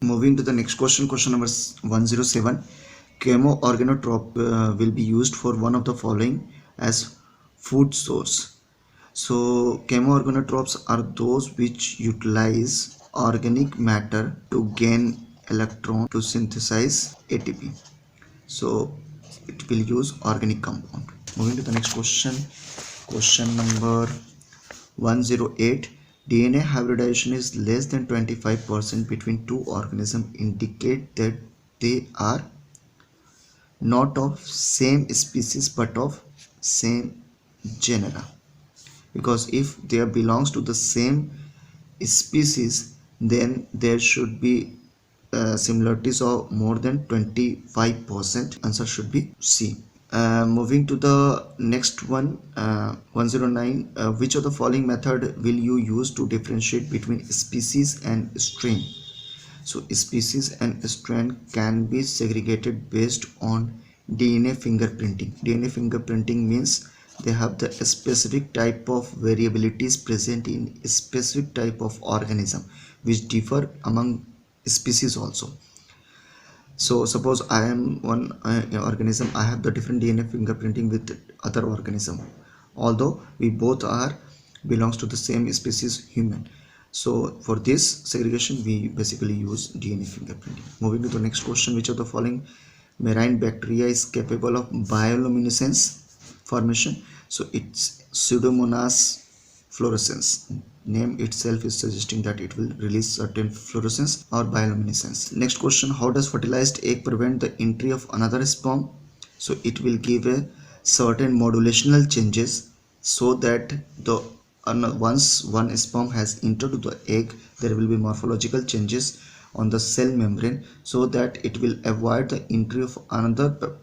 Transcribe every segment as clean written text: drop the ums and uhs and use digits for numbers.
Moving to the next question, question number 107. Chemoorganotrop will be used for one of the following as food source. So chemoorganotrops are those which utilize organic matter to gain electron to synthesize ATP. So it will use organic compound. Moving to the next question, question number 108. DNA hybridization is less than 25% between two organisms indicate that they are not of same species but of same genera, because if they belongs to the same species then there should be similarities of more than 25%. Answer should be C. Moving to the next one, 109. Which of the following method will you use to differentiate between species and strain? So species and strain can be segregated based on DNA fingerprinting. DNA fingerprinting means they have the specific type of variabilities present in a specific type of organism which differ among species also. So suppose I am one organism, I have the different DNA fingerprinting with other organism, although we both are belongs to the same species human. So for this segregation we basically use DNA fingerprinting. Moving to the next question, which of the following marine bacteria is capable of bioluminescence formation? So it's Pseudomonas fluorescens. Name itself is suggesting that it will release certain fluorescence or bioluminescence. Next question, how does fertilized egg prevent the entry of another sperm? So it will give a certain modulational changes so that the once one sperm has entered the egg, there will be morphological changes on the cell membrane so that it will avoid the entry of another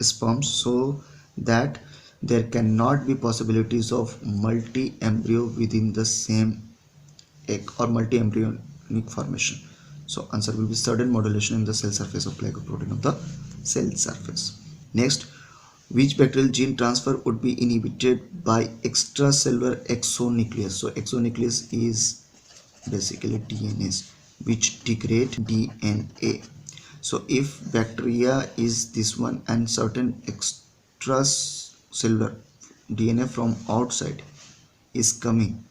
sperm, so that there cannot be possibilities of multi-embryo within the same egg or multi-embryonic formation. So answer will be sudden modulation in the cell surface of glycoprotein of the cell surface. Next, which bacterial gene transfer would be inhibited by extracellular exonuclease? So exonuclease is basically DNAs which degrade DNA. So if bacteria is this one and certain extracellular DNA from outside is coming,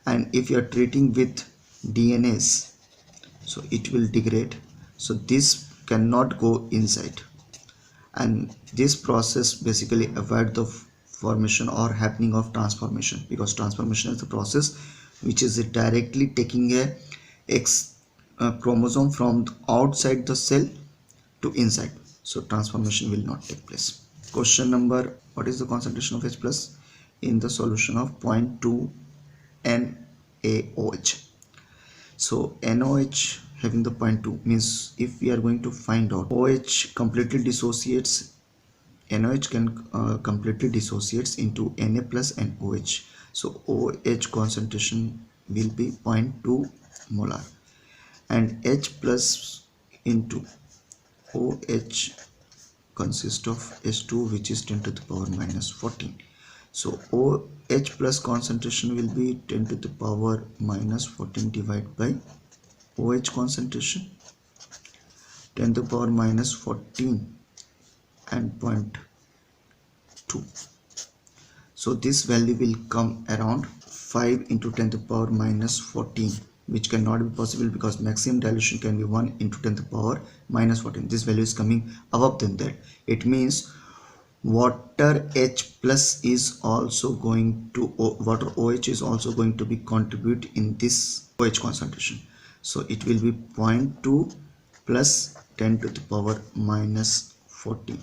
and if you are treating with DNAs, so it will degrade, so this cannot go inside, and this process basically avoid the formation or happening of transformation, because transformation is the process which is directly taking a X chromosome from outside the cell to inside, so transformation will not take place. Question number, what is the concentration of H plus in the solution of 0.2 NaOH? So NaOH having the 0.2 means if we are going to find out OH completely dissociates, NaOH can completely dissociates into Na plus and OH. So OH concentration will be 0.2 molar, and H plus into OH consists of H2 which is 10 to the power minus 14. So OH plus concentration will be 10 to the power minus 14 divided by OH concentration 10 to the power minus 14 and 0.2. So this value will come around 5 into 10 to the power minus 14, which cannot be possible because maximum dilution can be 1 into 10 to the power minus 14. This value is coming above than that. It means water H plus is also going to, water OH is also going to be contribute in this OH concentration. So it will be 0.2 plus 10 to the power minus 14.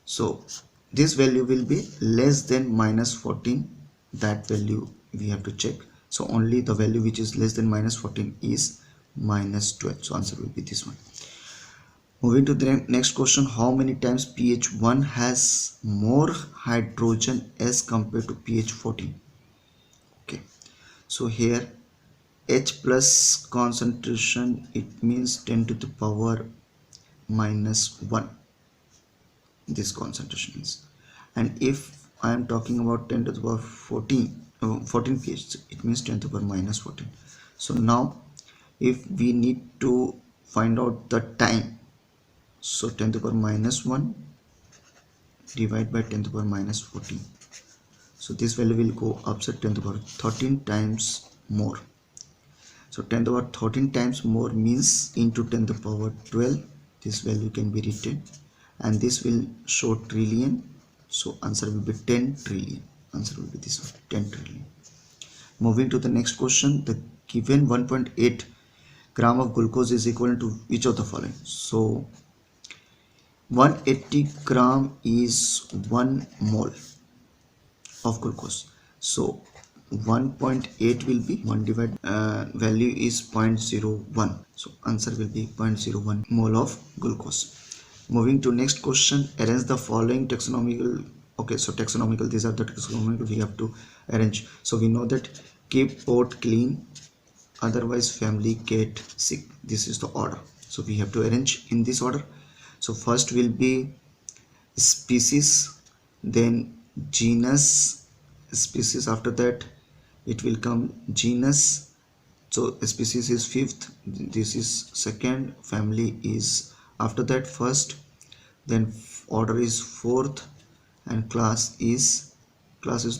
So this value will be less than minus 14. That value we have to check. So only the value which is less than minus 14 is minus 12. So answer will be this one. Moving to the next question, how many times pH 1 has more hydrogen as compared to pH 14? Okay, so here H plus concentration, it means 10 to the power minus 1, this concentration is, and if I am talking about 10 to the power 14 pH, it means 10 to the power minus 14. So now if we need to find out the time, so 10 to the power minus 1 divided by 10 to the power minus 14, so this value will go upside 10 to the power 13 times more. So 10 to the power 13 times more means into 10 to the power 12, this value can be written, and this will show trillion, so answer will be 10 trillion. Answer will be this one, 10 trillion. Moving to the next question, the given 1.8 gram of glucose is equivalent to which of the following? So 180 gram is 1 mole of glucose, so 1.8 will be 1 divided value is 0.01, so answer will be 0.01 mole of glucose. Moving to next question, arrange the following taxonomical. Okay, so taxonomical, these are the taxonomical we have to arrange. So we know that keep pot clean, otherwise family get sick, this is the order, so we have to arrange in this order. So first will be species, then genus, species, after that it will come genus, so species is fifth, this is second, family is after that first, then order is fourth, and class is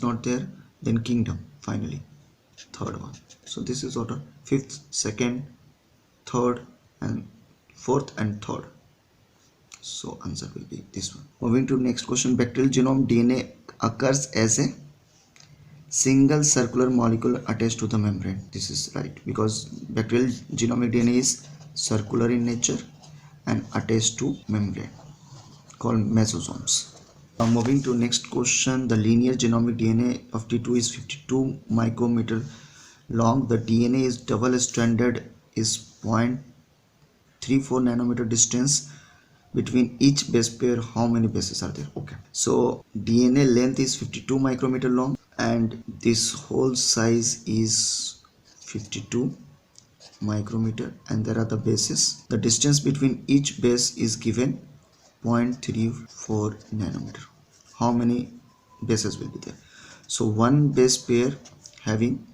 not there, then kingdom finally third one. So this is order, fifth, second, third, and fourth and third, so answer will be this one. Moving to next question, bacterial genome DNA occurs as a single circular molecule attached to the membrane. This is right, because bacterial genomic DNA is circular in nature and attached to membrane called mesosomes. Moving to next question, the linear genomic DNA of T2 is 52 micrometer long. The DNA is double stranded, is 0.34 nanometer distance between each base pair. How many bases are there? Okay, so DNA length is 52 micrometer long, and this whole size is 52 micrometer, and there are the bases. The distance between each base is given 0.34 nanometer. How many bases will be there? So one base pair having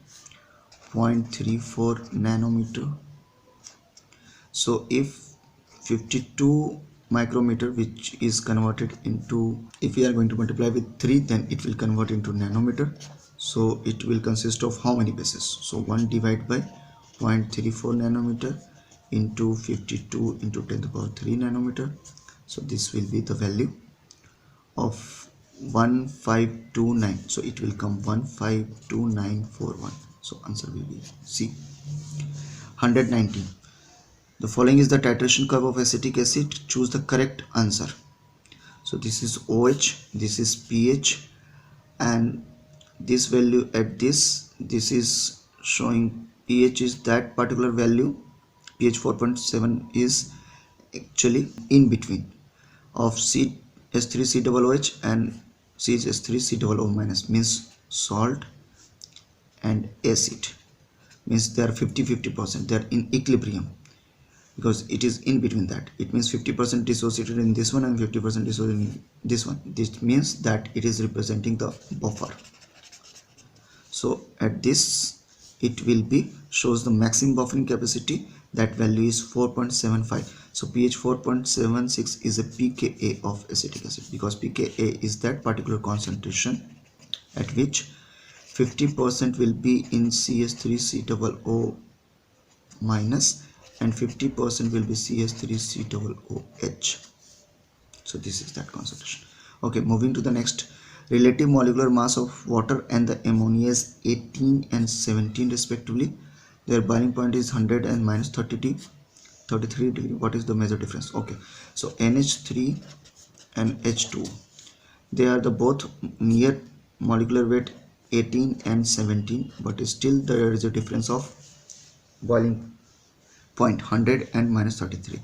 0.34 nanometer, so if 52 micrometer, which is converted into, if we are going to multiply with 3, then it will convert into nanometer, so it will consist of how many bases? So 1 divided by 0.34 nanometer into 52 into 10 to the power 3 nanometer, so this will be the value of 1529, so it will come 152941, so answer will be C. 119, the following is the titration curve of acetic acid, choose the correct answer. So this is OH, this is pH, and this value at this is showing pH is that particular value, pH 4.7 is actually in between of CH3COOH and CH3COO minus, means salt and acid, means they are 50-50%, they are in equilibrium, because it is in between that. It means 50% dissociated in this one and 50% dissociated in this one. This means that it is representing the buffer. So at this it will be shows the maximum buffering capacity, that value is 4.75. so pH 4.76 is a pKa of acetic acid, because pKa is that particular concentration at which 50% will be in CH3COO minus and 50% will be CH3COOH. So this is that concentration. Okay, moving to the next, relative molecular mass of water and the ammonia is 18 and 17 respectively. Their boiling point is 100 and minus 33 degree. What is the major difference? Okay, so NH3 and H2, they are the both near molecular weight 18 and 17, but still there is a difference of boiling point 100 and minus 33.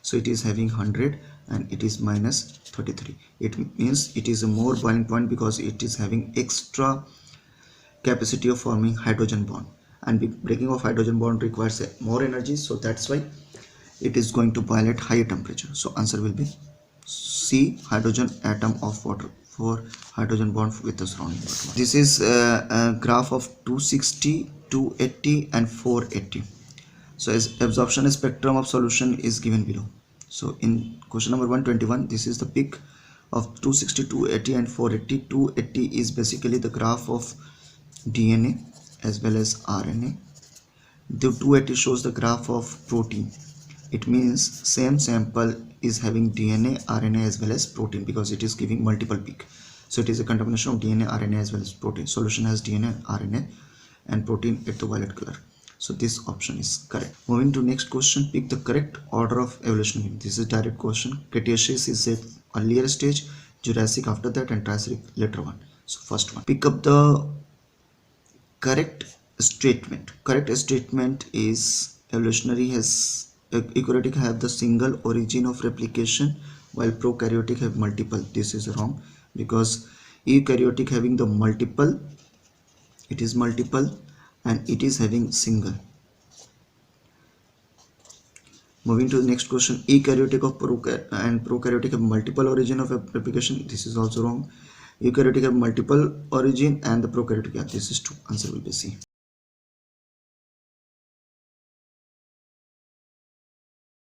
So it is having 100 and it is minus 33. It means it is a more boiling point because it is having extra capacity of forming hydrogen bond, and breaking of hydrogen bond requires more energy, so that's why it is going to boil at higher temperature. So answer will be C, hydrogen atom of water for hydrogen bond with the surrounding water. This is a graph of 260, 280 and 480. So as absorption spectrum of solution is given below. So in question number 121, this is the peak of 260, 280 and 480. 280 is basically the graph of DNA as well as RNA. The 280 shows the graph of protein. It means same sample is having DNA, RNA as well as protein, because it is giving multiple peak. So it is a combination of DNA, RNA as well as protein. Solution has DNA, RNA and protein at the violet color. So this option is correct. Moving to next question, pick the correct order of evolution. This is direct question. Cretaceous is at earlier stage, Jurassic after that and Triassic later one. So first one, pick up the correct statement. Correct statement is evolutionary has eukaryotic have the single origin of replication while prokaryotic have multiple. This is wrong, because eukaryotic having the multiple, it is multiple and it is having single. Moving to the next question, eukaryotic and prokaryotic have multiple origin of replication. This is also wrong. Eukaryotic have multiple origin and the prokaryotic have. This is true. Answer will be C.